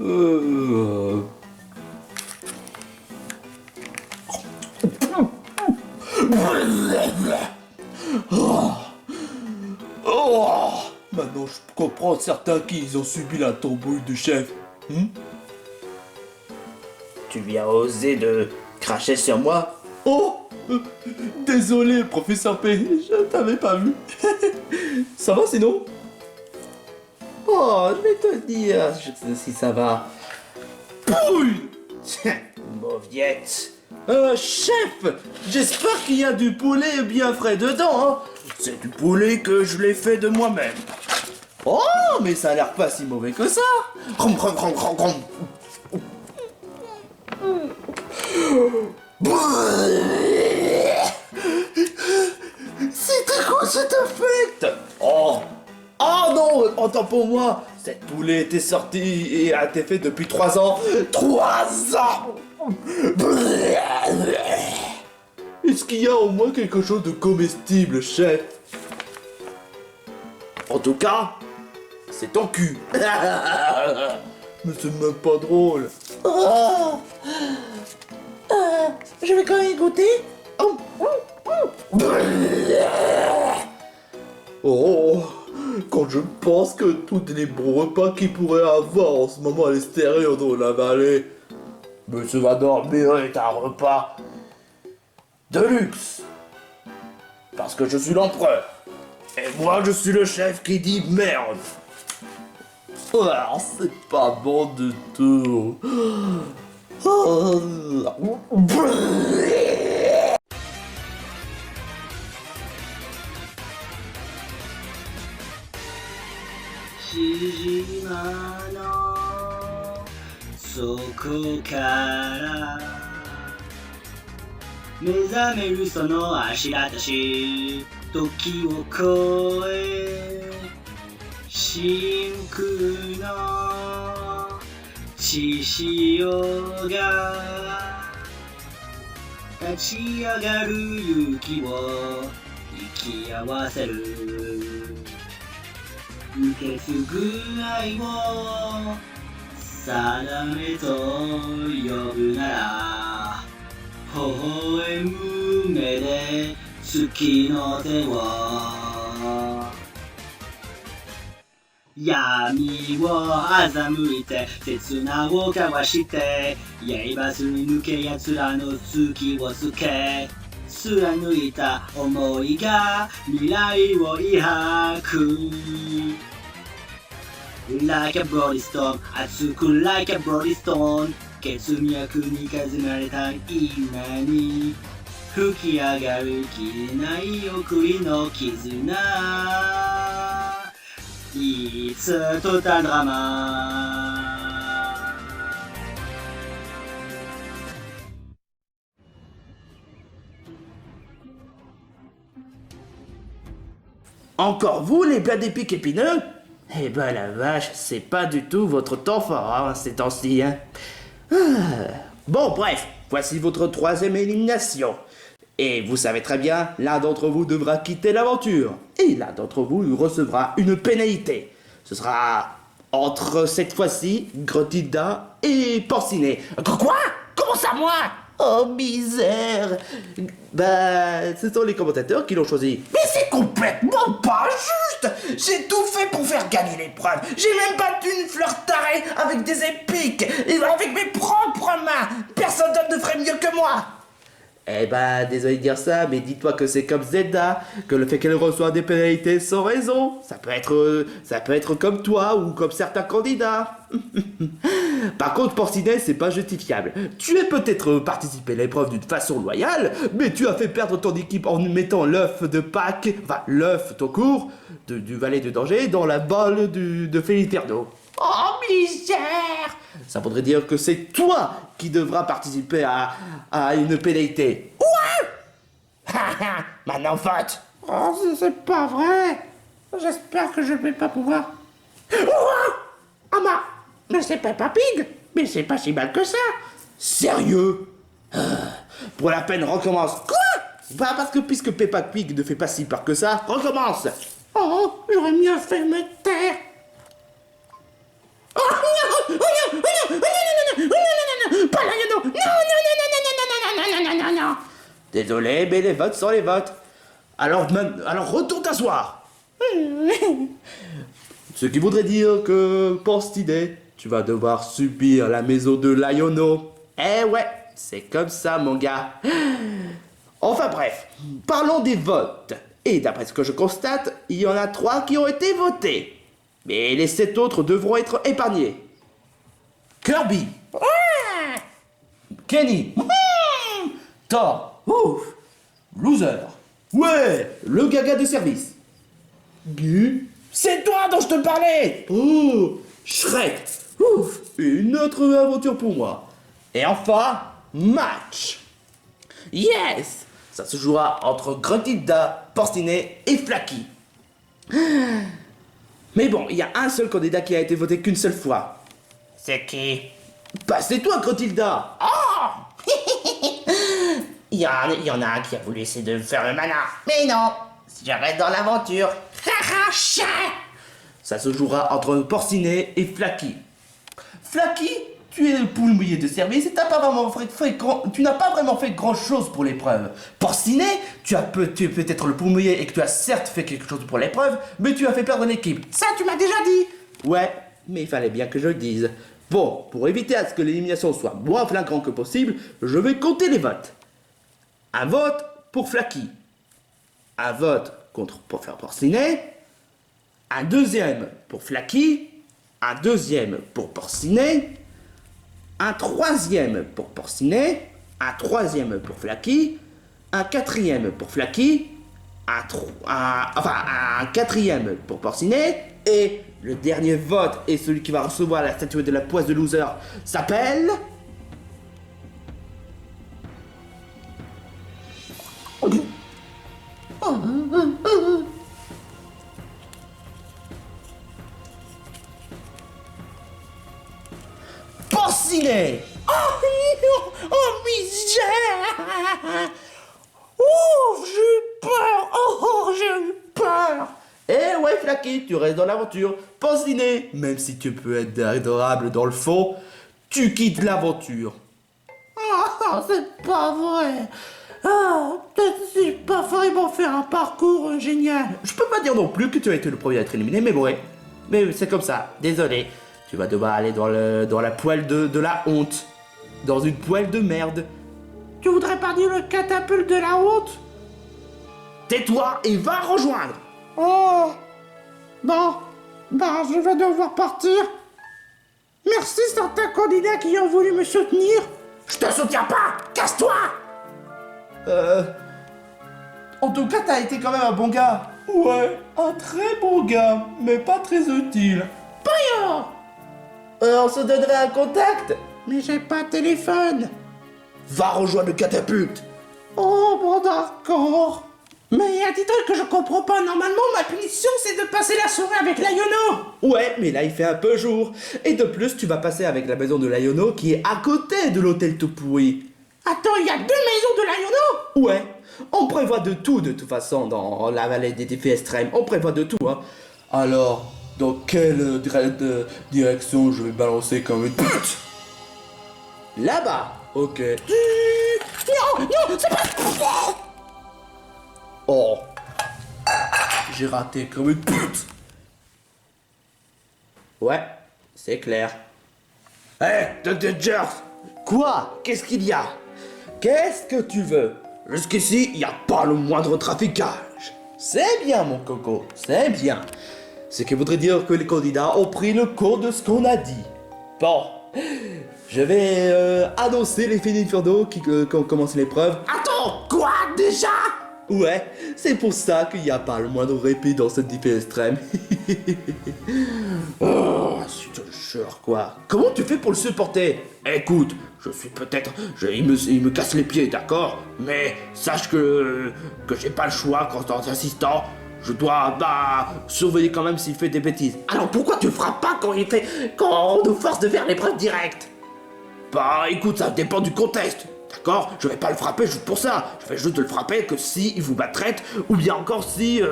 Euh... Oh. Oh. Maintenant, je comprends certains qui ont subi la tambouille du chef. Tu viens oser de cracher sur moi? Oh, désolé, professeur P, je t'avais pas vu. Ça va sinon? Oh, je vais te dire si ça va. Pouille. Mauviette. Chef, j'espère qu'il y a du poulet bien frais dedans, hein. C'est du poulet que je l'ai fait de moi-même. Oh, mais ça a l'air pas si mauvais que ça. Rom, rom, rom, rom, rom. C'était quoi cet effect? Oh non, autant pour moi. Cette poulet était sortie et a été fait depuis 3 ans. 3 ans. Est-ce qu'il y a au moins quelque chose de comestible, chef? En tout cas, c'est ton cul. Mais c'est même pas drôle. Je vais quand même goûter. Oh, quand je pense que tous les bons repas qu'il pourrait avoir en ce moment à l'extérieur dans la vallée, Monsieur va dormir est un repas de luxe. Parce que je suis l'empereur. Et moi, je suis le chef qui dit merde. Oh, c'est pas bon du tout. Oh.そこから目覚めるその足だたし時を超え真空の血潮が立ち上がる勇気を生き合わせる受け継ぐ愛を定めと呼ぶなら微笑む目で月の手を闇を欺いて刹那を交わして刃すり抜け奴らの月をつけ貫いた想いが未来を描くLike a bloody storm 熱く Like a bloody storm 血脈に数まれた今に吹き上がる切れない送りの絆 It's a total drama Encore vous, les plats d'épiques épineux? Eh ben la vache, c'est pas du tout votre temps fort, hein, ces temps-ci, hein. Bon, bref, voici votre 3e élimination. Et vous savez très bien, l'un d'entre vous devra quitter l'aventure. Et l'un d'entre vous recevra une pénalité. Ce sera entre cette fois-ci, Grotida et Porcinet. Quoi? Comment ça, moi? Oh, misère! Bah, ce sont les commentateurs qui l'ont choisi. Mais c'est complètement pas juste! J'ai tout fait pour faire gagner l'épreuve. J'ai même battu une fleur tarée avec des épiques et avec mes propres mains. Personne d'autre ne ferait mieux que moi. Eh ben, désolé de dire ça, mais dis-toi que c'est comme Zelda, que le fait qu'elle reçoit des pénalités sans raison, ça peut être comme toi ou comme certains candidats. Par contre, Porcinet, c'est pas justifiable. Tu as peut-être participé à l'épreuve d'une façon loyale, mais tu as fait perdre ton équipe en mettant l'œuf de Pâques, enfin l'œuf tout court, du valet de danger dans la balle de Féliferno. Oh, misère! Ça voudrait dire que c'est toi qui devras participer à une pénalité. Ouais! Maintenant, vote! Oh, c'est pas vrai. J'espère que je vais pas pouvoir. Ah mais c'est Peppa Pig! Mais c'est pas si mal que ça! Sérieux? Pour la peine, recommence. Quoi? Bah parce que puisque Peppa Pig ne fait pas si peur que ça, recommence. Oh, j'aurais mieux fait me taire! Oh non! Oh non! Oh non! Désolé, mais les votes sont les votes. Alors retourne t'asseoir. Ce qui voudrait dire que, pour cette idée, tu vas devoir subir la maison de Layono. Eh ouais, c'est comme ça, mon gars. Enfin bref, parlons des votes. Et d'après ce que je constate, il y en a 3 qui ont été votés. Mais les 7 autres devront être épargnés. Kirby. Kenny. Thor. Ouf. Loser. Ouais, le gaga de service. Gu. C'est toi dont je te parlais. Oh, Shrek. Ouf, une autre aventure pour moi. Et enfin, match. Yes. Ça se jouera entre Gruntilda, Porcinet et Flaky. Mais bon, il y a un seul candidat qui a été voté qu'une seule fois. C'est qui? Bah c'est toi, Gruntilda. Il y en a un qui a voulu essayer de me faire le malin. Mais non, je reste dans l'aventure. Ça se jouera entre Porcinet et Flaky. Flaky, tu es le poule mouillé de service et tu n'as pas vraiment fait grand chose pour l'épreuve. Porcinet, tu es peut-être le poule mouillé et que tu as certes fait quelque chose pour l'épreuve, mais tu as fait perdre l'équipe. Ça, tu m'as déjà dit. Ouais, mais il fallait bien que je le dise. Bon, pour éviter à ce que l'élimination soit moins flagrante que possible, je vais compter les votes. Un vote pour Flaky. Un vote pour faire Porcinet. Un deuxième pour Flaky. Un deuxième pour Porcinet. Un troisième pour Porcinet. Un troisième pour Flaky. Un quatrième pour Flaky. Un quatrième pour Porcinet. Et le dernier vote et celui qui va recevoir la statuette de la poisse de loser s'appelle... Porcinet. Oh, misère. Oh, j'ai eu peur. Oh, j'ai eu peur. Eh ouais, Flaky, tu restes dans l'aventure. Porcinet, même si tu peux être adorable dans le fond, tu quittes l'aventure. Oh, c'est pas vrai. Ah, peut-être si j'ai pas vraiment fait un parcours génial. Je peux pas dire non plus que tu as été le premier à être éliminé, mais bon, ouais. Mais c'est comme ça, désolé. Tu vas devoir aller dans la poêle de la honte. Dans une poêle de merde. Tu voudrais pas dire le catapulte de la honte? Tais-toi et va rejoindre. Oh. Bon, je vais devoir partir. Merci certains candidats qui ont voulu me soutenir. Je te soutiens pas. Casse-toi. En tout cas, t'as été quand même un bon gars. Ouais, un très bon gars, mais pas très utile. Payo. On se donnerait un contact. Mais j'ai pas de téléphone. Va rejoindre le catapulte. Oh, bon d'accord. Mais il y a des trucs que je comprends pas. Normalement, ma punition, c'est de passer la soirée avec Layono. Ouais, mais là, il fait un peu jour. Et de plus, tu vas passer avec la maison de Layono qui est à côté de l'hôtel tout pourri. Attends, il y a 2 maisons de Layono? Ouais, on prévoit de tout de toute façon dans la vallée des défis extrêmes. On prévoit de tout, hein. Alors, dans quelle direction je vais balancer comme une pute? Là-bas. Ok. Non, c'est pas... Oh. J'ai raté comme une pute. Ouais, c'est clair. Hé, Dr. Jers. Quoi? Qu'est-ce qu'il y a? Qu'est-ce que tu veux? Jusqu'ici, il n'y a pas le moindre traficage. C'est bien, mon coco, c'est bien. Ce qui voudrait dire que les candidats ont pris le cours de ce qu'on a dit. Bon, je vais annoncer les Fini Inferno qui ont commencé l'épreuve. Attends, quoi, déjà? Ouais, c'est pour ça qu'il n'y a pas le moindre répit dans cette défi extrême. Oh, je te jure, quoi. Comment tu fais pour le supporter? Écoute, je suis peut-être... il me casse les pieds, d'accord? Mais sache que j'ai pas le choix quand en t'assistant. Je dois, surveiller quand même s'il fait des bêtises. Alors pourquoi tu frappes pas quand on nous force de faire l'épreuve directe? Bah, écoute, ça dépend du contexte. D'accord? Je vais pas le frapper juste pour ça. Je vais juste le frapper que si il vous maltraite, ou bien encore si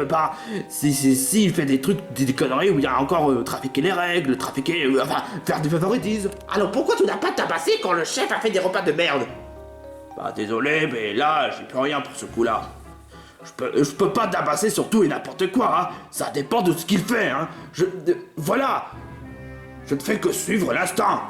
il fait des trucs, des conneries, ou bien encore trafiquer les règles, faire du favoritisme. Alors pourquoi tu n'as pas tabassé quand le chef a fait des repas de merde? Bah désolé, mais là, j'y peux rien pour ce coup-là. Je peux pas tabasser sur tout et n'importe quoi, hein. Ça dépend de ce qu'il fait, hein. Voilà. Je ne fais que suivre l'instinct.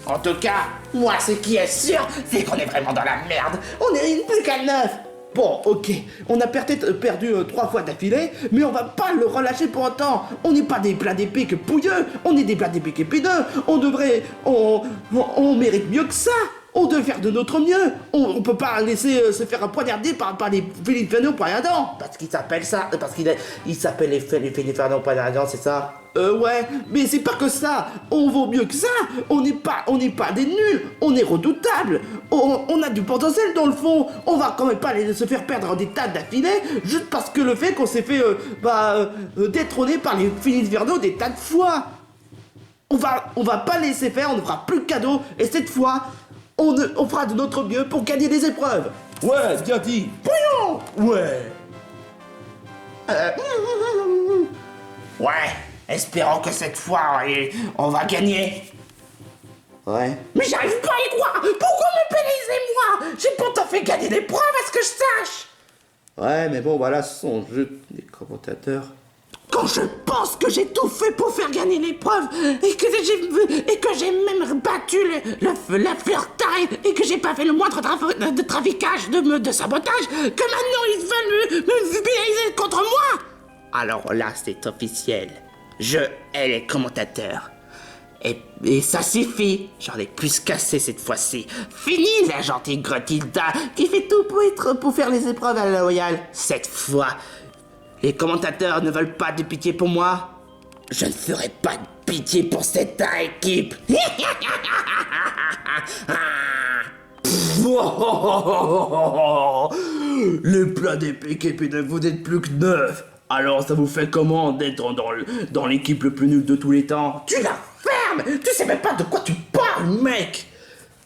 En tout cas, moi, ce qui est sûr, c'est qu'on est vraiment dans la merde. On est plus qu'à 9. Bon, ok, on a perdu 3 fois d'affilée, mais on va pas le relâcher pour autant. On n'est pas des plats d'épiques pouilleux, on est des plats d'épiques épineux. On mérite mieux que ça. On doit faire de notre mieux. On peut pas laisser se faire poignarder par les Philippe Fernand poignardants. Parce qu'il s'appelle ça, parce qu'il s'appelle les Philippe Fernand Poignardants, c'est ça? Ouais, mais c'est pas que ça. On vaut mieux que ça. On n'est pas des nuls. On est redoutables. On a du potentiel dans le fond. On va quand même pas se faire perdre des tas d'affilés juste parce que le fait qu'on s'est fait détrôner par les Philippe Fernand des tas de fois. On va pas laisser faire. On ne fera plus de cadeaux. Et cette fois, on fera de notre mieux pour gagner les épreuves. Ouais, bien dit. Voyons. Ouais. Ouais, espérons que cette fois, on va gagner. Ouais. Mais j'arrive pas à y croire. Pourquoi me pénalisez-moi? J'ai pourtant fait gagner l'épreuve, à ce que je sache. Ouais, mais bon, voilà, ce sont jeux des commentateurs. Quand je pense que j'ai tout fait pour faire gagner l'épreuve, et que j'ai même battu la fleur tarée, et que j'ai pas fait le moindre de traficage, de sabotage, que maintenant ils veulent me pénaliser contre moi. Alors là, c'est officiel. Je hais les commentateurs. Et ça suffit. J'en ai plus qu'assez cette fois-ci. Fini la gentille Grotilda qui fait tout pour faire les épreuves à la loyale. Cette fois, les commentateurs ne veulent pas de pitié pour moi. Je ne ferai pas de pitié pour cette équipe. Les plats d'épiques épineux, vous n'êtes plus que 9. Alors ça vous fait comment d'être dans l'équipe le plus nulle de tous les temps? Tu la fermes. Tu sais même pas de quoi tu parles, mec.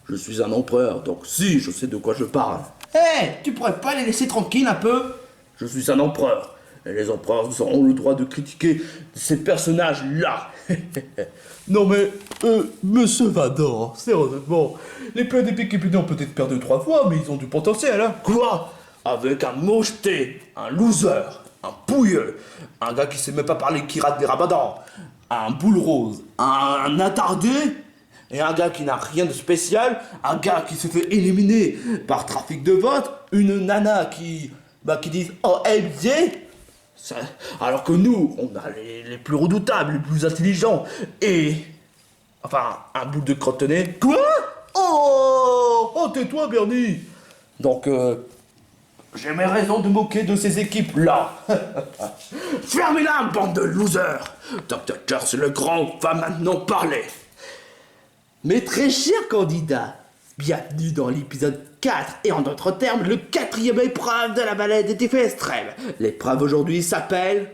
Je suis un empereur, donc si, je sais de quoi je parle. Hé, tu pourrais pas les laisser tranquilles un peu? Je suis un empereur. Et les empereurs auront le droit de critiquer ces personnages-là. Non mais, monsieur Vador, sérieusement, les plats d'épiques épineux ont peut-être perdu 3 fois, mais ils ont du potentiel, hein. Quoi? Avec un mocheté, un loser, un pouilleux, un gars qui sait même pas parler, qui rate des ramadans, un boule rose, un attardé, et un gars qui n'a rien de spécial, un gars qui se fait éliminer par trafic de vote, une nana qui dit OMG. Alors que nous, on a les plus redoutables, les plus intelligents, et... Enfin, un boule de crottenet. Quoi? Oh, tais-toi, Bernie. Donc, j'ai mes raisons de moquer de ces équipes-là. Fermez-la, bande de losers. Dr. Curse le Grand va maintenant parler. Mes très chers candidats, bienvenue dans l'épisode 4, et en d'autres termes, le 4e épreuve de la balade des défis extrêmes. L'épreuve aujourd'hui s'appelle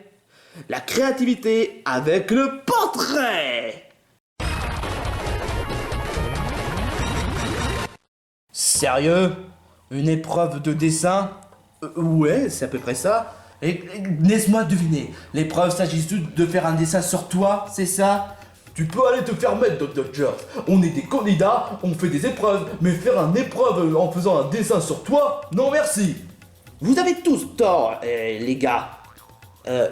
la créativité avec le portrait. Sérieux? Une épreuve de dessin? Ouais, c'est à peu près ça. Et laisse-moi deviner, l'épreuve s'agit de faire un dessin sur toi, c'est ça? Tu peux aller te faire mettre, Dr. Jers. On est des candidats, on fait des épreuves, mais faire une épreuve en faisant un dessin sur toi, non merci. Vous avez tous tort, les gars.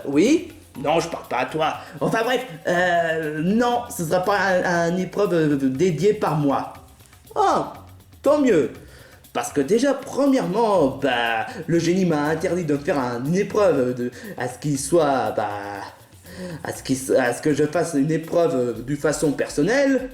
Oui? Non, je parle pas à toi. Enfin bref, non, ce sera pas une épreuve dédiée par moi. Ah, tant mieux. Parce que déjà, premièrement, le génie m'a interdit de faire une épreuve à ce qu'il soit, à ce que je fasse une épreuve de façon personnelle,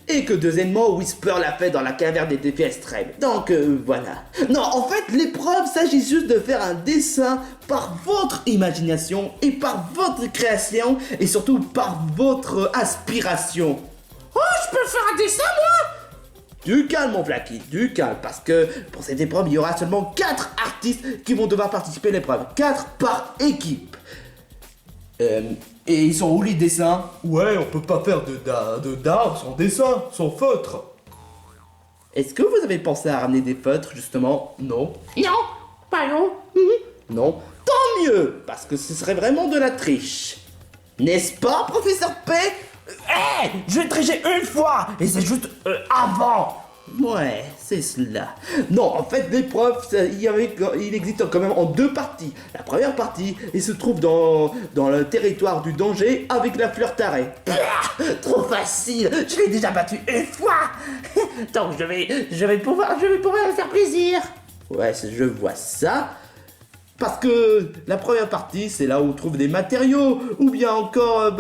et que deuxièmement, Whisper l'a fait dans la caverne des défis extrêmes. Donc voilà. Non, en fait, l'épreuve s'agit juste de faire un dessin par votre imagination et par votre création et surtout par votre aspiration. Oh, je peux faire un dessin, moi? Du calme, mon Flaky, du calme, parce que pour cette épreuve, il y aura seulement 4 artistes qui vont devoir participer à l'épreuve. 4 par équipe. Et ils sont où les dessins? Ouais, on peut pas faire d'art sans dessin, sans feutre. Est-ce que vous avez pensé à ramener des feutres, justement? Non? Non, pas non. Non? Tant mieux, parce que ce serait vraiment de la triche. N'est-ce pas, professeur P? Hé, je vais tricher une fois, et c'est juste avant. Ouais, c'est cela. Non, en fait, l'épreuve, il existe quand même en deux parties. La première partie, il se trouve dans le territoire du danger avec la fleur tarée. Trop facile, je l'ai déjà battu une fois. Donc je vais pouvoir me faire plaisir. Ouais, je vois ça. Parce que la première partie, c'est là où on trouve des matériaux, ou bien encore,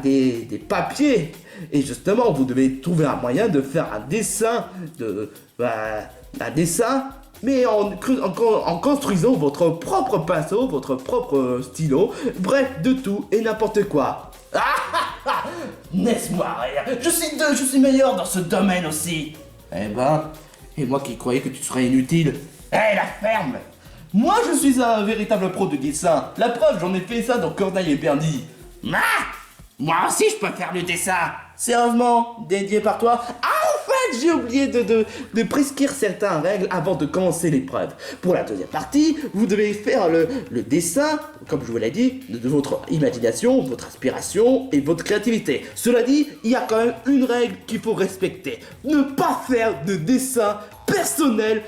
des papiers. Et justement, vous devez trouver un moyen de faire un dessin, mais en construisant votre propre pinceau, votre propre stylo, bref, de tout et n'importe quoi. Laisse-moi rire, je suis meilleur dans ce domaine aussi. Eh ben, et moi qui croyais que tu serais inutile. Hé, la ferme. Moi, je suis un véritable pro de dessin. La preuve, j'en ai fait ça dans Corneille et Bernie. Moi aussi je peux faire le dessin. Sérieusement, dédié par toi? Ah, en fait, j'ai oublié de prescrire certaines règles avant de commencer l'épreuve. Pour la deuxième partie, vous devez faire le dessin, comme je vous l'ai dit, de votre imagination, votre inspiration et votre créativité. Cela dit, il y a quand même une règle qu'il faut respecter. Ne pas faire de dessin personnel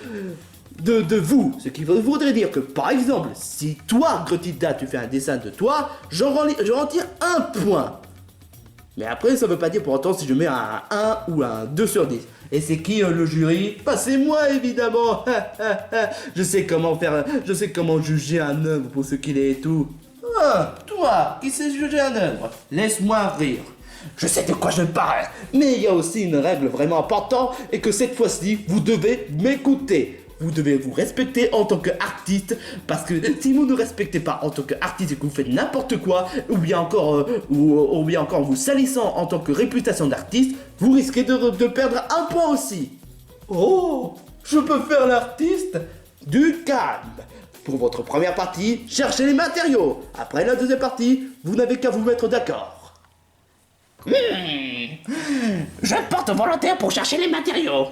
de vous. Ce qui voudrait dire que, par exemple, si toi, Grotida, tu fais un dessin de toi, j'en retire un point. Mais après, ça veut pas dire pour autant si je mets un 1 ou un 2 sur 10. Et c'est qui le jury? Bah c'est moi évidemment. Je sais comment juger un œuvre pour ce qu'il est et tout. Ah, toi, qui sais juger un œuvre? Laisse-moi rire. Je sais de quoi je parle. Mais il y a aussi une règle vraiment importante et que cette fois-ci, vous devez m'écouter. Vous devez vous respecter en tant qu'artiste, parce que si vous ne respectez pas en tant qu'artiste et que vous faites n'importe quoi, ou bien encore vous salissant en tant que réputation d'artiste, vous risquez de perdre un point aussi. Oh, je peux faire l'artiste? Du calme. Pour votre première partie, cherchez les matériaux. Après la deuxième partie, vous n'avez qu'à vous mettre d'accord. Je porte volontaire pour chercher les matériaux.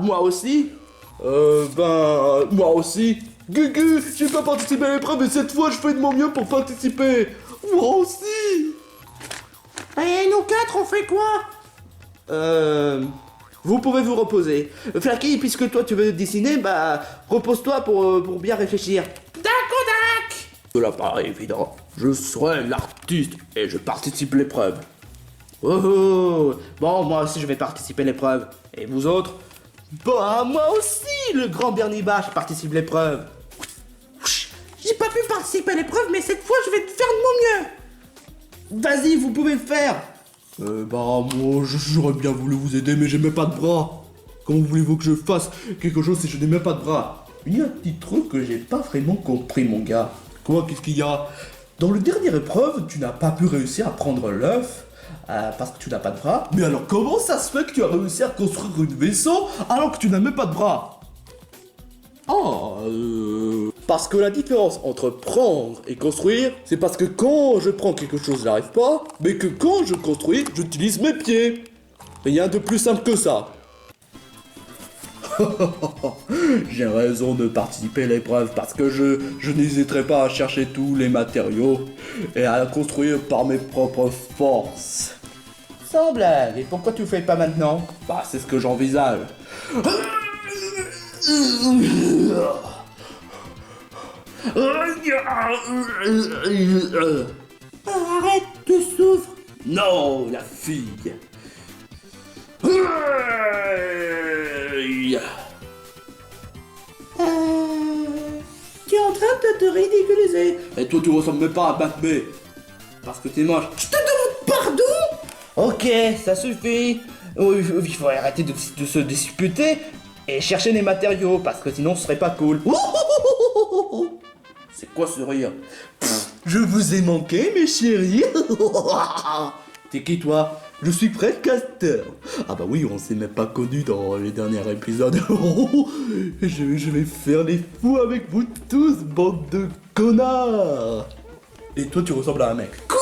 Moi aussi. Moi aussi. Gugu, j'ai pas participé à l'épreuve et cette fois je fais de mon mieux pour participer. Moi aussi. Et nous quatre, on fait quoi? Vous pouvez vous reposer. Flaky, puisque toi tu veux dessiner, repose-toi pour bien réfléchir. Dac. Cela paraît évident. Je serai l'artiste et je participe à l'épreuve. Oh, bon, moi aussi je vais participer à l'épreuve. Et vous autres? Moi aussi, le grand Bernie Bach participe à l'épreuve. J'ai pas pu participer à l'épreuve, mais cette fois je vais faire de mon mieux. Vas-y, vous pouvez le faire. Moi j'aurais bien voulu vous aider, mais j'ai même pas de bras. Comment voulez-vous que je fasse quelque chose si je n'ai même pas de bras? Il y a un petit truc que j'ai pas vraiment compris, mon gars. Quoi, qu'est-ce qu'il y a? Dans le dernier épreuve, tu n'as pas pu réussir à prendre l'œuf. Parce que tu n'as pas de bras. Mais alors comment ça se fait que tu as réussi à construire un vaisseau alors que tu n'as même pas de bras? Parce que la différence entre prendre et construire, c'est parce que quand je prends quelque chose, j'arrive pas, mais que quand je construis, j'utilise mes pieds. Rien de plus simple que ça. J'ai raison de participer à l'épreuve parce que je n'hésiterai pas à chercher tous les matériaux et à construire par mes propres forces. Sans blague, et pourquoi tu le fais pas maintenant? C'est ce que j'envisage. Arrête, tu souffres. Non, la fille. Tu es en train de te ridiculiser. Et toi, tu ressembles même pas à Batman. Parce que t'es moche. Je te demande pardon. Ok, ça suffit. Il faut arrêter de se disputer et chercher les matériaux, parce que sinon ce serait pas cool. C'est quoi ce rire? Je vous ai manqué, mes chéris. T'es qui, toi? Je suis Fred Castor. Ah bah oui, on s'est même pas connus dans les derniers épisodes. Je vais faire les fous avec vous tous, bande de connards. Et toi, tu ressembles à un mec. Quoi?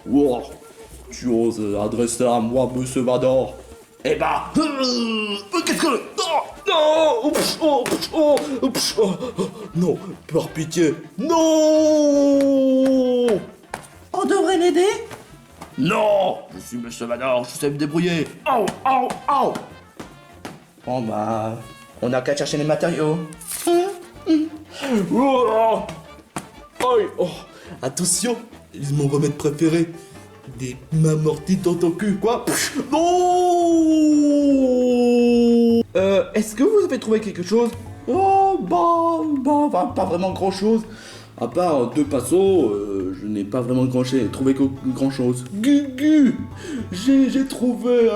Wow. Tu oses adresser à moi, monsieur Vador? Eh bah... Qu'est-ce que... Non, par pitié. Non. On devrait l'aider? Non, je suis Monsieur Vador, je sais me débrouiller. Oh, oh, oh. Bon bah, on n'a qu'à chercher les matériaux. Oh, aïe, oh, attention, mon remède préféré. Des mains mortiques dans ton cul, quoi. Non. Est-ce que vous avez trouvé quelque chose? Oh, bah, pas vraiment grand chose. À part 2 pinceaux, je n'ai pas vraiment trouvé grand chose. Gugu, j'ai trouvé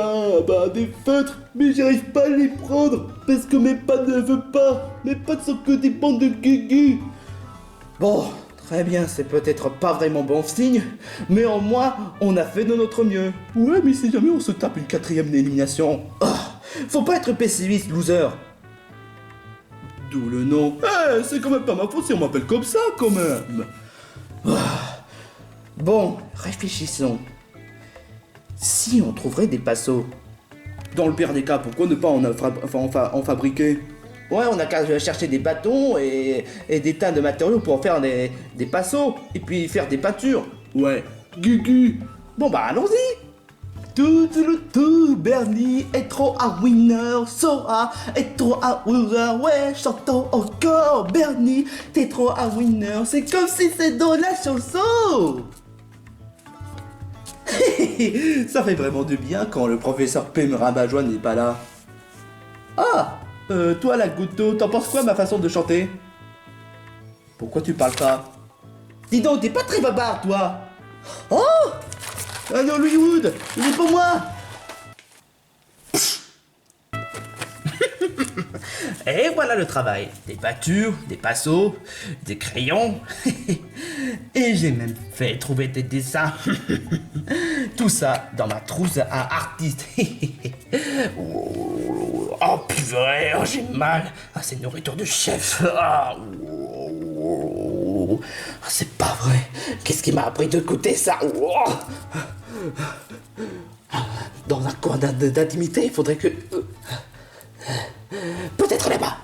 des feutres, mais j'arrive pas à les prendre parce que mes pattes ne veulent pas. Mes pattes sont que des bandes de Gugu. Bon, très bien, c'est peut-être pas vraiment bon signe, mais au moins, on a fait de notre mieux. Ouais, mais si jamais on se tape une 4e élimination. Oh, faut pas être pessimiste, loser. D'où le nom. Eh, c'est quand même pas ma faute si on m'appelle comme ça, quand même. Bon, réfléchissons. Si on trouverait des passeaux, Dans le pire des cas, pourquoi ne pas en fabriquer? ouais, on a qu'à chercher des bâtons et des tas de matériaux pour en faire des passeaux, et puis faire des peintures. Ouais. Gugu. Bon bah allons-y. Tout, Bernie est trop un winner, Sora est trop un loser, ouais, chantons encore, Bernie, t'es trop un winner, c'est comme si c'est dans la chanson. Ça fait vraiment du bien quand le professeur P. Rabat-Joie n'est pas là. Ah, toi la goutte d'eau, t'en penses quoi ma façon de chanter? Pourquoi tu parles pas? Dis donc, t'es pas très bavard, toi. Oh, un Hollywood, il est pour moi. Et voilà le travail. Des peintures, des pinceaux, des crayons. Et j'ai même fait trouver des dessins. Tout ça dans ma trousse à artiste. Oh purée, oh, j'ai mal. Ah, c'est nourriture de chef. Ah, c'est pas vrai. Qu'est-ce qui m'a appris de goûter ça? Dans un coin d'intimité, il faudrait que... Peut-être là-bas.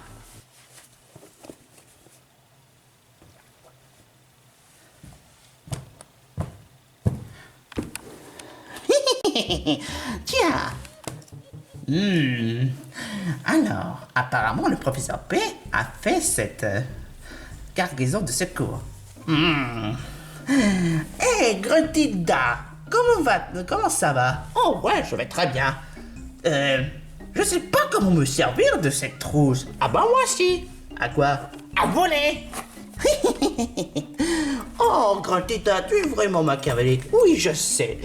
Tiens. Alors, apparemment, le professeur P a fait cette cargaison de secours. Hé, Gruntilda, comment ça va? Oh ouais, je vais très bien. Je sais pas comment me servir de cette trousse. Ah bah moi aussi. À quoi? À voler. Oh, Gruntilda, tu es vraiment machiavélique. Oui, je sais.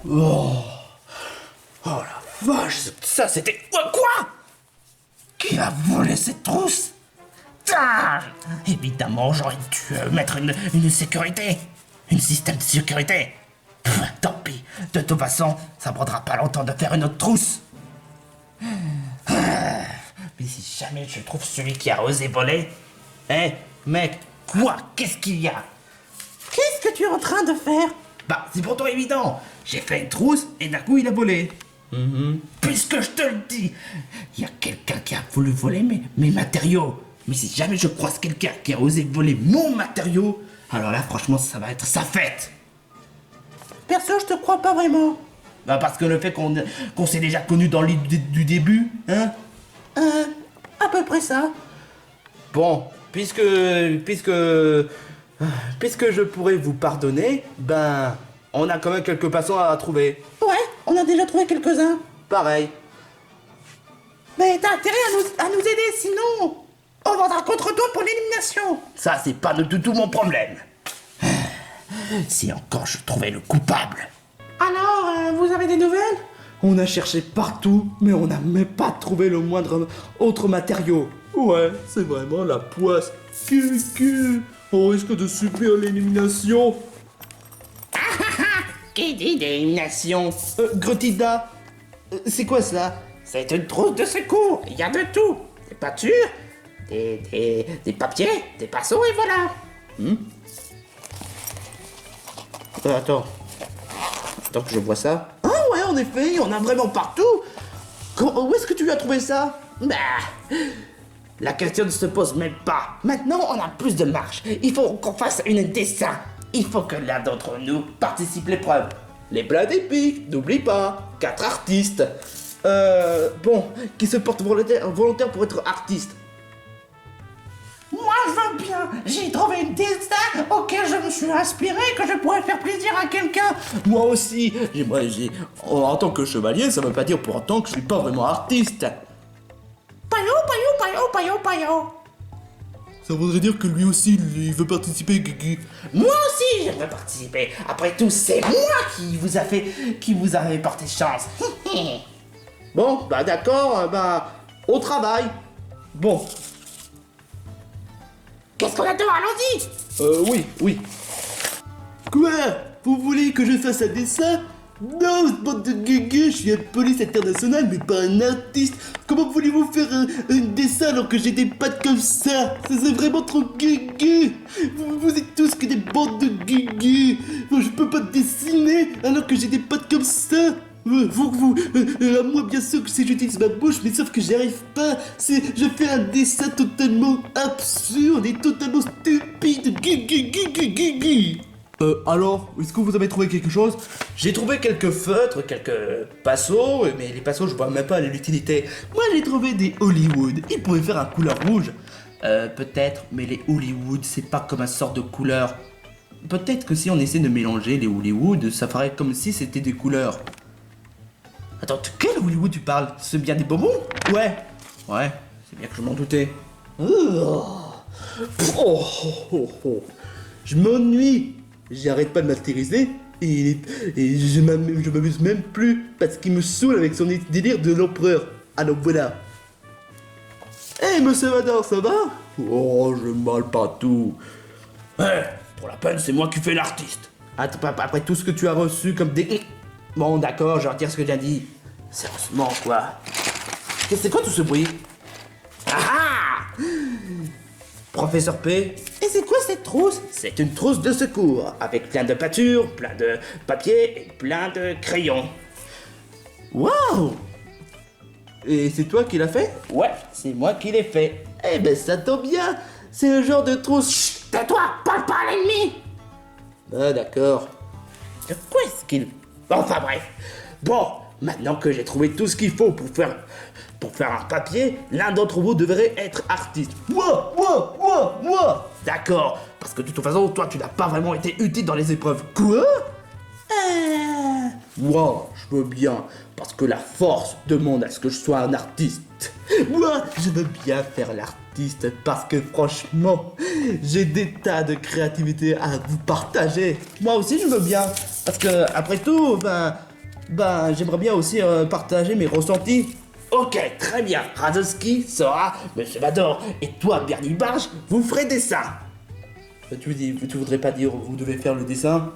Oh la vache, ça c'était... Quoi? Qui a volé cette trousse? Évidemment, j'aurais dû mettre une sécurité. Un système de sécurité. Tant pis, de toute façon, ça ne prendra pas longtemps de faire une autre trousse. Mais si jamais je trouve celui qui a osé voler... Mec, quoi? Qu'est-ce qu'il y a? Qu'est-ce que tu es en train de faire? Bah, c'est pourtant évident. J'ai fait une trousse et d'un coup, il a volé. Puisque je te le dis, il y a quelqu'un qui a voulu voler mes matériaux. Mais si jamais je croise quelqu'un qui a osé voler mon matériau, alors là, franchement, ça va être sa fête. Perso, je te crois pas vraiment. Bah parce que le fait qu'on s'est déjà connus dans l'idée du début, hein? À peu près ça. Bon, puisque je pourrais vous pardonner, ben, on a quand même quelques passants à trouver. Ouais, on a déjà trouvé quelques-uns. Pareil. Mais t'as intérêt à nous aider, sinon on vendra contre toi pour l'élimination. Ça, c'est pas du tout mon problème. Si encore je trouvais le coupable. Alors, vous avez des nouvelles? On a cherché partout, mais on n'a même pas trouvé le moindre autre matériau. Ouais, c'est vraiment la poisse. Gugu, on risque de subir l'élimination. Qui dit d'élimination? Gruntilda, c'est quoi ça? C'est une trousse de secours, il y a de tout. Des peintures, des papiers, des pinceaux et voilà. Attends que je vois ça. Ah ouais, en effet, il y en a vraiment partout. Où est-ce que tu as trouvé ça? Bah, La question ne se pose même pas. Maintenant, on a plus de marge. Il faut qu'on fasse un dessin. Il faut que l'un d'entre nous participe à l'épreuve. Les plats d'épiques, n'oublie pas. 4 artistes. Bon, qui se porte volontaire pour être artiste. Moi, je veux bien. J'ai trouvé un dessin auquel je me suis inspiré que je pourrais faire plaisir à quelqu'un. Moi aussi. En tant que chevalier, ça veut pas dire pour autant que je suis pas vraiment artiste. Payo. Ça voudrait dire que lui aussi, il veut participer, Guigui. Moi aussi, j'aimerais participer. Après tout, c'est moi qui vous avez porté chance. Bon, bah d'accord, au travail. Bon. Qu'est-ce qu'on attend? Allons-y. Oui. Quoi? Vous voulez que je fasse un dessin? Non, bande de guégués, je suis un police international, mais pas un artiste. Comment voulez-vous faire un dessin alors que j'ai des pattes comme ça? Ça c'est vraiment trop guégué. Vous êtes tous que des bandes de guégués. Moi, je peux pas dessiner alors que j'ai des pattes comme ça. À moi bien sûr que si j'utilise ma bouche, mais sauf que j'y arrive pas. Je fais un dessin totalement absurde et totalement stupide. Guigui. Alors, est-ce que vous avez trouvé quelque chose? J'ai trouvé quelques feutres, quelques pinceaux, mais les pinceaux, je vois même pas l'utilité. Moi j'ai trouvé des Hollywood. Ils pourraient faire un couleur rouge. Peut-être, mais les Hollywood, c'est pas comme un sort de couleur. Peut-être que si on essaie de mélanger les Hollywood, ça ferait comme si c'était des couleurs. Attends, de quel Hollywood tu parles? C'est bien des bonbons? Ouais, c'est bien que je m'en doutais. Je m'ennuie. J'arrête pas de masteriser et je m'amuse même plus parce qu'il me saoule avec son délire de l'empereur. Alors voilà. Monsieur Vador, ça va? Oh, je mal partout. Pour la peine, c'est moi qui fais l'artiste. Après tout ce que tu as reçu comme des... Bon, d'accord, je retire ce que j'ai dit. Sérieusement, quoi. C'est quoi tout ce bruit? Professeur P. Et c'est quoi cette trousse? C'est une trousse de secours, avec plein de pâtures, plein de papier et plein de crayons. Waouh! Et c'est toi qui l'as fait? Ouais, c'est moi qui l'ai fait. Eh ben ça tombe bien. C'est le genre de trousse. Chut, tais-toi, parle pas à l'ennemi. Ah d'accord. De quoi est-ce qu'il... Enfin bref. Bon, maintenant que j'ai trouvé tout ce qu'il faut pour faire un papier, l'un d'entre vous devrait être artiste. Moi. D'accord, parce que de toute façon, toi, tu n'as pas vraiment été utile dans les épreuves. Quoi? Moi, je veux bien, parce que la force demande à ce que je sois un artiste. Moi, je veux bien faire l'artiste, parce que franchement, j'ai des tas de créativité à vous partager. Moi aussi, je veux bien, parce que après tout, j'aimerais bien aussi partager mes ressentis. Ok, très bien. Radowski sera Monsieur Vador, et toi, Bernie Barge, vous ferez des seins. Tu voudrais pas dire vous devez faire le dessin?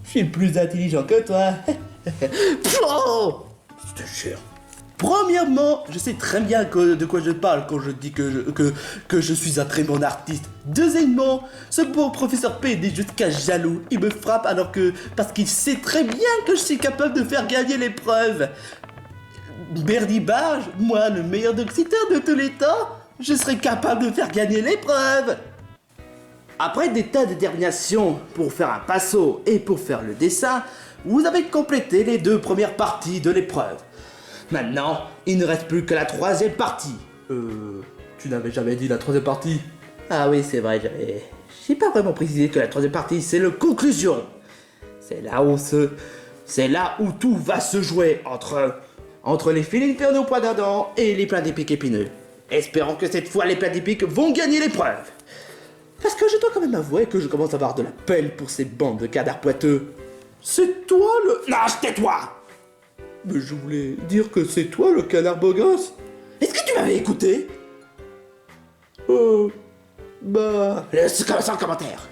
Je suis plus intelligent que toi. Oh, je te jure. Premièrement, je sais très bien de quoi je parle quand je dis que je suis un très bon artiste. Deuxièmement, ce beau professeur P est jusqu'à jaloux. Il me frappe parce qu'il sait très bien que je suis capable de faire gagner l'épreuve. Bernie Barge, moi le meilleur doxiteur de tous les temps, je serais capable de faire gagner l'épreuve. Après des tas de détermination pour faire un pinceau et pour faire le dessin, vous avez complété les 2 premières parties de l'épreuve. Maintenant, il ne reste plus que la 3e partie. Tu n'avais jamais dit la 3e partie? Ah oui, c'est vrai, j'ai pas vraiment précisé que la 3e partie, c'est la conclusion. C'est là où tout va se jouer entre les Philippe Ferneau poids d'Adam et les plats d'épiques épineux. Espérons que cette fois, les plats d'épiques vont gagner l'épreuve. Parce que je dois quand même avouer que je commence à avoir de la peine pour ces bandes de canards poiteux. C'est toi le... Lâche, tais-toi! Mais je voulais dire que c'est toi le canard beau gosse. Est-ce que tu m'avais écouté? Sans commentaire.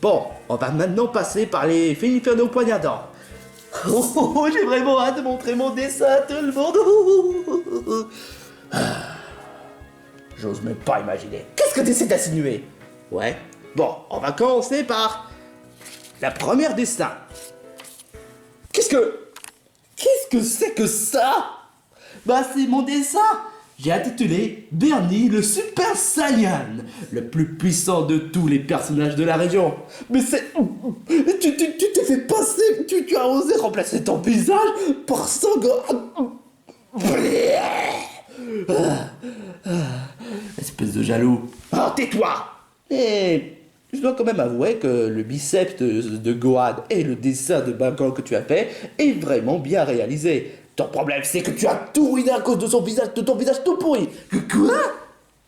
Bon, on va maintenant passer par les Philippe Ferneau poignardants. J'ai vraiment hâte de montrer mon dessin à tout le monde. J'ose même pas imaginer. Qu'est-ce que tu essaies d'insinuer? Ouais. Bon, on va commencer par la première dessin. Qu'est-ce que c'est que ça? C'est mon dessin. j'ai intitulé Bernie le Super Saiyan, le plus puissant de tous les personnages de la région. Mais c'est... Tu t'es fait passer, tu as osé remplacer ton visage par Sangoku. Espèce de jaloux. Oh, tais-toi! Et je dois quand même avouer que le biceps de Gohan et le dessin de Bankan que tu as fait est vraiment bien réalisé. Ton problème, c'est que tu as tout ruiné à cause de ton visage tout pourri. Quoi?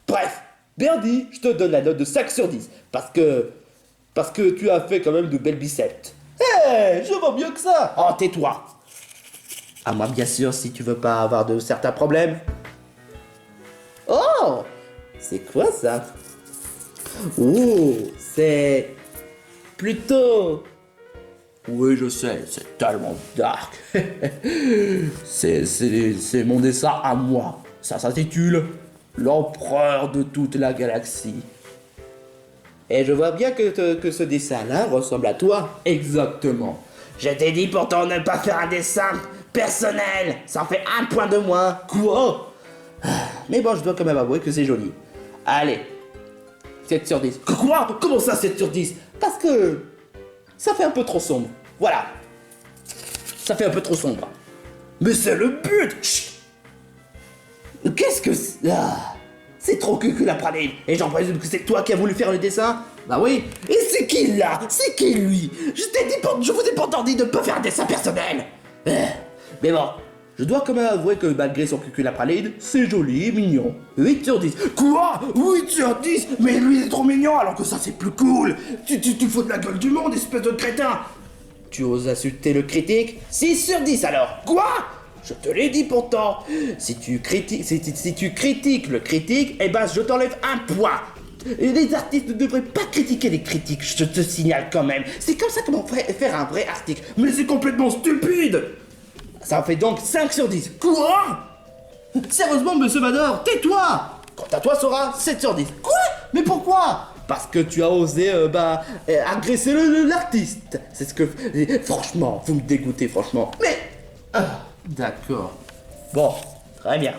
Bref, Bernie, je te donne la note de 5 sur 10. Parce que tu as fait quand même de belles biceps. Hé, je vois mieux que ça. Oh, tais-toi. À moi, bien sûr, si tu veux pas avoir de certains problèmes. Oh, c'est quoi ça? Oh, c'est plutôt... Oui, je sais, c'est tellement dark. c'est mon dessin à moi. Ça s'intitule L'empereur de toute la galaxie. Et je vois bien que ce dessin-là ressemble à toi. Exactement. Je t'ai dit pourtant ne pas faire un dessin personnel. Ça en fait 1 point de moins. Quoi? Mais bon, je dois quand même avouer que c'est joli. Allez. 7 sur 10. Quoi? Comment ça 7 sur 10? Parce que ça fait un peu trop sombre. Voilà. Ça fait un peu trop sombre. Mais c'est le but. Chut. Qu'est-ce que c'est? C'est trop cuculapraline. Et j'en présume que c'est toi qui as voulu faire le dessin? Bah oui. Et c'est qui là? C'est qui lui? Je vous ai pourtant dit de ne pas faire un dessin personnel. Mais bon. Je dois quand même avouer que malgré son cuculapraline, c'est joli et mignon. 8 sur 10. Quoi? 8 sur 10? Mais lui il est trop mignon alors que ça c'est plus cool. Tu fous de la gueule du monde, espèce de crétin. Tu oses insulter le critique? 6 sur 10 alors. Quoi? Je te l'ai dit pourtant. Si tu critiques le critique, eh ben je t'enlève 1 point. Et les artistes ne devraient pas critiquer les critiques, je te signale quand même. C'est comme ça qu'on pourrait faire un vrai article. Mais c'est complètement stupide. Ça en fait donc 5 sur 10. Quoi? Sérieusement, monsieur Vador, tais-toi! Quant à toi, Sora, 7 sur 10. Quoi? Mais pourquoi? Parce que tu as osé, agresser l'artiste. C'est ce que... Franchement, vous me dégoûtez, franchement. Mais... d'accord. Bon, très bien.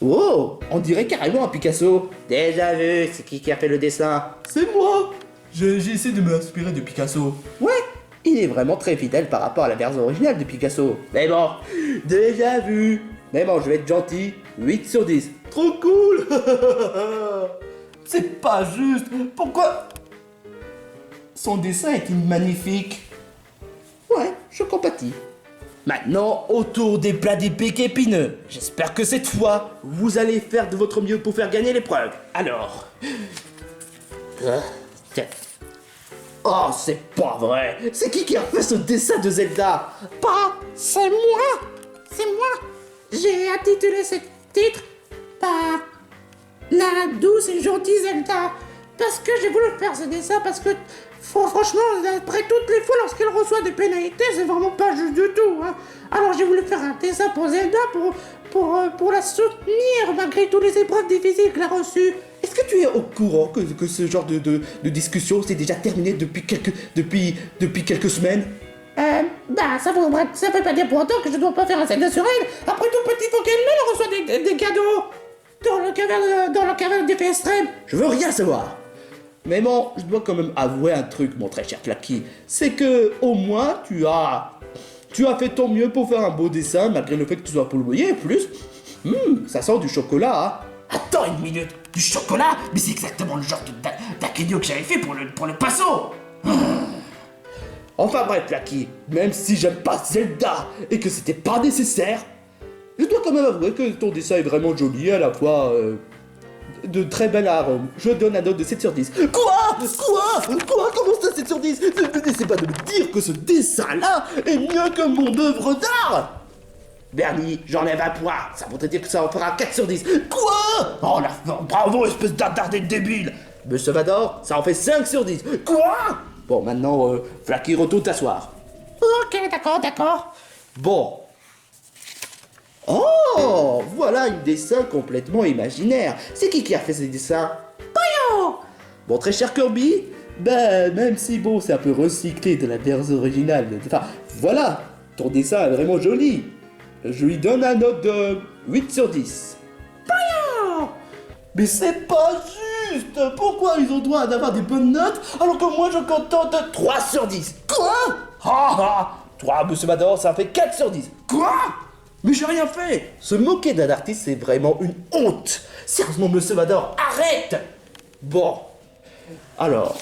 Oh, on dirait carrément un Picasso. Déjà vu, c'est qui a fait le dessin? C'est moi. J'ai essayé de m'inspirer de Picasso. Ouais, il est vraiment très fidèle par rapport à la version originale de Picasso. Mais bon, déjà vu. Mais bon, je vais être gentil, 8 sur 10. Trop cool. C'est pas juste. Pourquoi? Son dessin est magnifique. Ouais, je compatis. Maintenant, autour des plats d'épiques épineux. J'espère que cette fois, vous allez faire de votre mieux pour faire gagner l'épreuve. Alors... Oh, c'est pas vrai. C'est qui a fait ce dessin de Zelda? Pas, c'est moi. C'est moi. J'ai intitulé ce titre par la douce et gentille Zelda. Parce que j'ai voulu faire ce dessin, parce que franchement, après toutes les fois lorsqu'elle reçoit des pénalités, c'est vraiment pas juste du tout. Hein. Alors j'ai voulu faire un dessin pour Zelda pour la soutenir malgré toutes les épreuves difficiles qu'elle a reçues. Est-ce que tu es au courant que ce genre de discussion s'est déjà terminé depuis quelques semaines? Ça veut pas dire pour autant que je dois pas faire un Zelda sur elle. Après tout, petit Pokémon reçoit des cadeaux dans le canal d'effet extrême. Je veux rien savoir. Mais bon, je dois quand même avouer un truc, mon très cher Clacky. C'est que, au moins, tu as fait ton mieux pour faire un beau dessin, malgré le fait que tu sois pollué, et plus. Ça sent du chocolat, hein. Attends une minute, du chocolat? Mais c'est exactement le genre d'acridio que j'avais fait pour le passo. Enfin bref, Clacky, même si j'aime pas Zelda et que c'était pas nécessaire, je dois quand même avouer que ton dessin est vraiment joli et à la fois de très bel arôme. Je donne la note de 7 sur 10. Quoi? Comment ça 7 sur 10? Ne n'essaie pas de me dire que ce dessin-là est mieux que mon œuvre d'art. Bernie, j'enlève un point. Ça voudrait dire que ça en fera 4 sur 10. Quoi? Oh la bravo, espèce d'attardé débile. Monsieur Vador, ça en fait 5 sur 10. Quoi? Bon, maintenant, Flaky, retourne t'asseoir. Ok, d'accord. Bon. Oh, voilà un dessin complètement imaginaire. C'est qui a fait ces dessins? Poyo! Bon, très cher Kirby, ben, même si bon, c'est un peu recyclé de la version originale, enfin, voilà, ton dessin est vraiment joli. je lui donne la note de 8 sur 10. Mais c'est pas juste. Pourquoi ils ont droit d'avoir des bonnes notes alors que moi je contente 3 sur 10. Quoi? Ah, 3, monsieur Vador, ça fait 4 sur 10. Quoi? Mais j'ai rien fait. Se moquer d'un artiste, c'est vraiment une honte. Sérieusement, monsieur Vador, arrête. Bon, alors,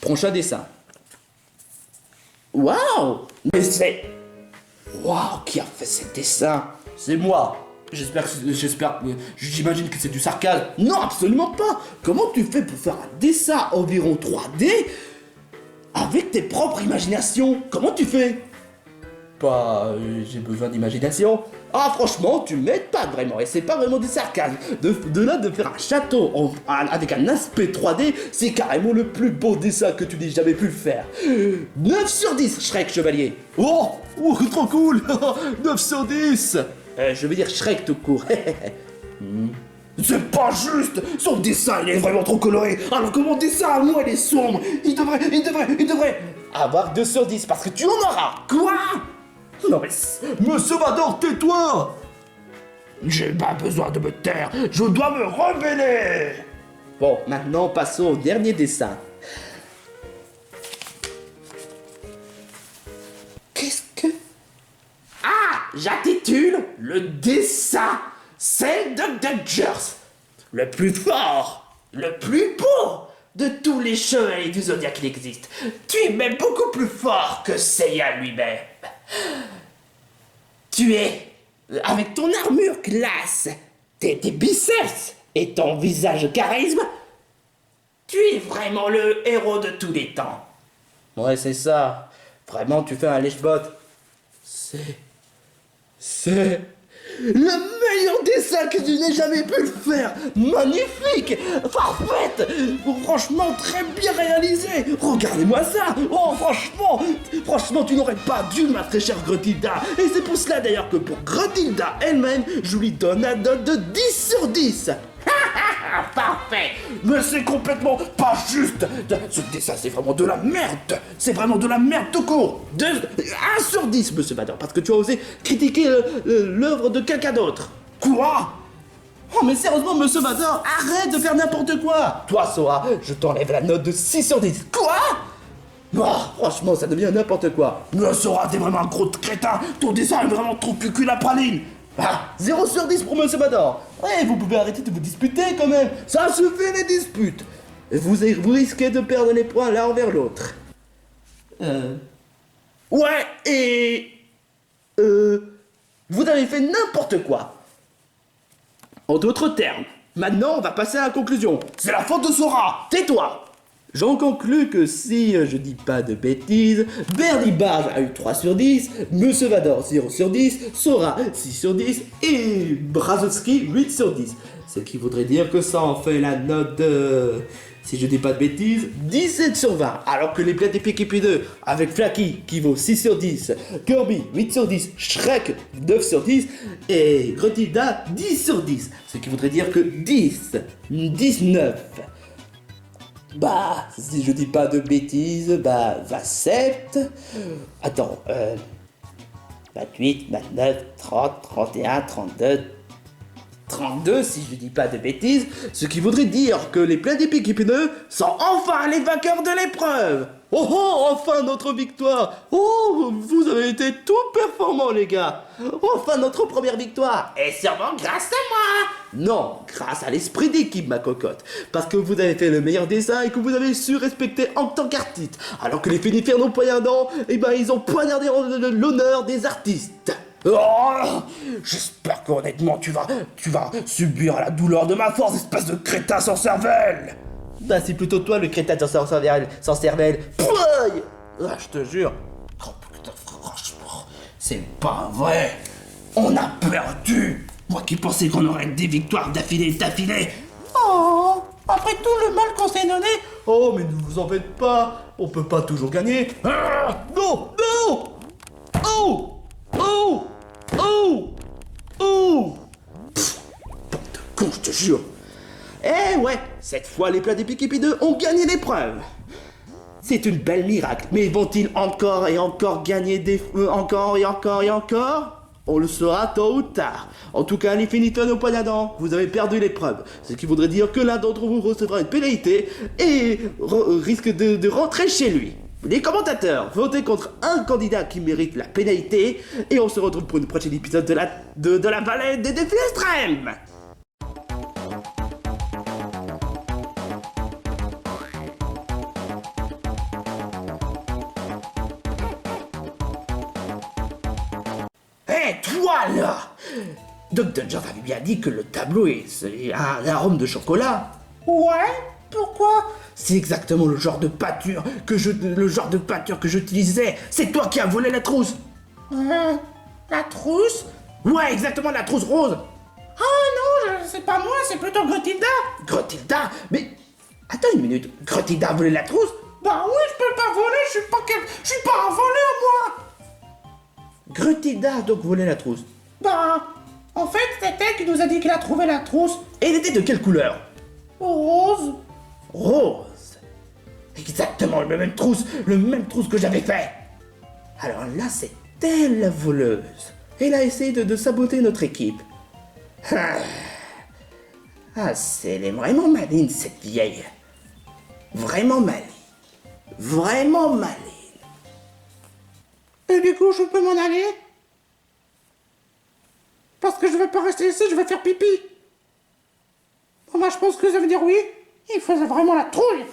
prochain dessin. Waouh. Mais c'est... Waouh, qui a fait ce dessin? C'est moi. J'imagine que c'est du sarcasme. Non, absolument pas. Comment tu fais pour faire un dessin environ 3D avec tes propres imaginations? Comment tu fais? J'ai besoin d'imagination. Ah, franchement, tu m'aides pas vraiment, et c'est pas vraiment du sarcasme. De là de faire un château avec un aspect 3D, c'est carrément le plus beau dessin que tu n'aies jamais pu faire. 9 sur 10, Shrek Chevalier. Oh, trop cool. 9 sur 10. Je veux dire Shrek tout court. C'est pas juste. Son dessin, il est vraiment trop coloré. Alors que mon dessin, à moi, il est sombre. Il devrait... Avoir 2 sur 10, parce que tu en auras. Quoi? Non mais... Monsieur Vador, tais-toi. J'ai pas besoin de me taire. Je dois me rebeller. Bon, maintenant passons au dernier dessin. Qu'est-ce que... Ah, j'intitule le dessin Celle de Dodgers. Le plus fort, le plus beau de tous les chevaliers du Zodiac qui existent. Tu es même beaucoup plus fort que Seiya lui-même. Tu es, avec ton armure classe, tes biceps et ton visage charisme, tu es vraiment le héros de tous les temps. Ouais, c'est ça. Vraiment, tu fais un lèche-botte. C'est le meilleur dessin que tu n'aies jamais pu le faire. Magnifique, parfaite, franchement très bien réalisé. Regardez-moi ça. Oh, franchement, tu n'aurais pas dû, ma très chère Gruntilda. Et c'est pour cela d'ailleurs que pour Gruntilda elle-même, je lui donne la note de 10 sur 10. Parfait. Mais c'est complètement pas juste. Ce dessin, c'est vraiment de la merde. C'est vraiment de la merde tout court. 1 sur 10, monsieur Vador, parce que tu as osé critiquer l'œuvre de quelqu'un d'autre. Quoi? Oh, mais sérieusement, monsieur Vador, arrête de faire n'importe quoi. Toi, Sora, je t'enlève la note de 6 sur 10. Quoi? Oh, franchement, ça devient n'importe quoi. Mais Sora, t'es vraiment un gros crétin. Ton dessin est vraiment trop cucul la praline. Ah, 0 sur 10 pour monsieur Vador. Ouais, vous pouvez arrêter de vous disputer quand même. Ça suffit les disputes. Vous risquez de perdre les points l'un envers l'autre. Ouais, et... Vous avez fait n'importe quoi. En d'autres termes, maintenant on va passer à la conclusion. C'est la faute de Sora. Tais-toi. J'en conclus que si je dis pas de bêtises, Bernie Barge a eu 3 sur 10, Monsieur Vador 0 sur 10, Sora 6 sur 10 et Brazowski 8 sur 10. Ce qui voudrait dire que ça en fait la note de, si je dis pas de bêtises, 17 sur 20. Alors que les Plaies d'épique épineux avec Flaky qui vaut 6 sur 10, Kirby 8 sur 10, Shrek 9 sur 10 et Gruntilda 10 sur 10. Ce qui voudrait dire que 10, 19... Bah, si je dis pas de bêtises, bah, 27... Attends, 28, 29, 30, 31, 32... 32 si je dis pas de bêtises, ce qui voudrait dire que les Plaies d'épique épineux sont enfin les vainqueurs de l'épreuve. Oh oh, enfin notre victoire. Oh, vous avez été tout performants les gars. Enfin notre première victoire. Et sûrement grâce à moi. Non, grâce à l'esprit d'équipe ma cocotte. Parce que vous avez fait le meilleur dessin et que vous avez su respecter en tant qu'artiste. Alors que les Fénifères non poignardants, eh ben ils ont poignardé l'honneur des artistes. Oh, j'espère qu'honnêtement tu vas subir la douleur de ma force, espèce de crétin sans cervelle. Bah c'est plutôt toi le crétin sans cervelle. Pouaille. Ah, je te jure. Oh putain, franchement, c'est pas vrai. On a perdu. Moi qui pensais qu'on aurait des victoires d'affilée. Oh, après tout le mal qu'on s'est donné, Oh, mais ne vous en faites pas. On peut pas toujours gagner. Ah, non. Oh. Bande de cons, je te jure. Eh ouais, cette fois les Plaies d'épique épineux ont gagné l'épreuve. C'est une belle miracle. Mais vont-ils encore et encore gagner des... encore et encore et encore? On le saura tôt ou tard. En tout cas, l'infinito no poignardant, vous avez perdu l'épreuve. Ce qui voudrait dire que l'un d'entre vous recevra une pénalité et risque de rentrer chez lui. Les commentateurs, votez contre un candidat qui mérite la pénalité et on se retrouve pour une prochaine épisode de la vallée des défis extrêmes. Hé, toi là! Dr. Jones avait bien dit que le tableau c'est un arôme de chocolat. Ouais, pourquoi? C'est exactement le genre de peinture que j'utilisais. C'est toi qui as volé la trousse. La trousse? Ouais, exactement, la trousse rose. Ah non, c'est pas moi, c'est plutôt Grotilda. Grotilda? Mais attends une minute, Grotilda a volé la trousse? Bah oui, je peux pas voler, je suis pas un voleur, moi. Grotilda a donc volé la trousse. Bah, en fait, c'est elle qui nous a dit qu'elle a trouvé la trousse. Et elle était de quelle couleur? Rose. Rose. Exactement, le même trousse que j'avais fait. Alors là, c'est elle la voleuse. Elle a essayé de saboter notre équipe. Elle est vraiment maligne, cette vieille. Vraiment maligne. Vraiment maligne. Et du coup, je peux m'en aller? Parce que je vais pas rester ici, je vais faire pipi. Bon bah, je pense que ça veut dire oui. Il faisait vraiment la trouille.